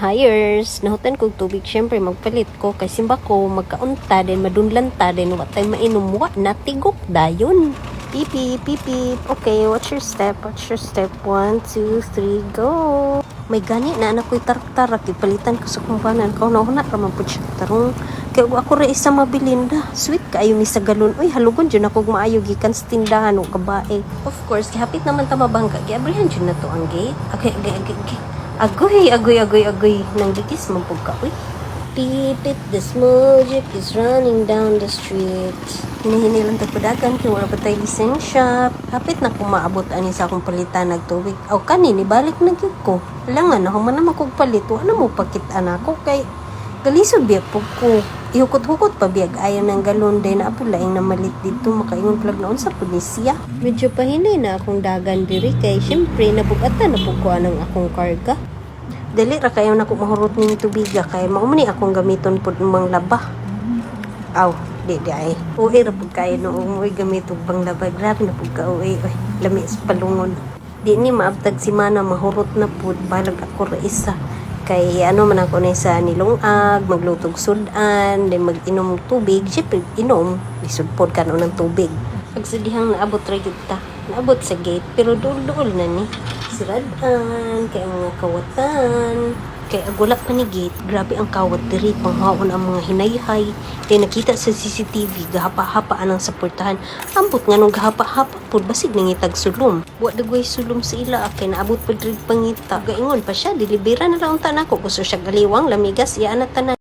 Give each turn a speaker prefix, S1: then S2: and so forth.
S1: hires, nahutan kog tubig, syempre magpalit ko kay simba ko magkaunta din madunlanta din wa tay mainom wa natigok dayon. Pipi, pipi. Okay, what's your step? 1, 2, 3, go. May gani na anak ko'y tarak-tarak. Ipalitan ko sa kumbanan. Kau na raman po siya tarong. Kaya ako rin isa mabilinda. Sweet kaayo mi sa galon. Uy, halugon dyan ako maayo gikan sa tindahan o kabae. Of course, hapit naman tamabangka. Giabrihan dyan na to ang gate. Agoy. Nang digis mo po ka. Uy. Pipit, this mojic is running down the street. Hinihinilang tagpadagan kaya wala pa tayo lisensya. Hapit na kung maabot ani sa akong palitan nagtubig. O kanini, balik na gyud ko. Alangan na, human naman kong palit. Ano mo pakitaan ako kay galisod biya po ko. Ihukot-hukot pa biyag ayaw ng galon day na apo laing na malit dito makaingon plag noon sa punisya. Medyo pahinay na akong dagan diri kay syempre nabugatan na po ko anang akong karga. Dali ra kayo na ko mahurot ning tubiga kay mao man ni akong gamiton pud mang laba. Aw, di ay. Uwi ra pud kayo no umuwi gamit og bang laba. Grabe na pud ka uwi. Oy, lami sa palungon. Di ni maabtag si mana mahurot na pud balag ako ra isa. Kay ano man ako na sa nilungag, maglutog sudan, then mag-inom og tubig. Siyempre, inom, isudpod ka no ng tubig. Pagsadihang naabot ra gyud ta. Naabot sa gate, pero duol-duol na ni. Siradan, kay ang mga kawatan. Kay agulak pa ni gate, grabe ang kawat diri, panghaon ang mga hinayhay. Kay nakita sa CCTV, gahapa-hapaan ang saportahan. Ambot nga nung gahapa-hapa po, basig nangitag sulom. Buwa dagway sulom sa ila, kay naabot pa diri pangita. Gaingon pa siya, dilibera na lang ta nako. Gusto siya galiwang, lamigas, iyaan na tanan.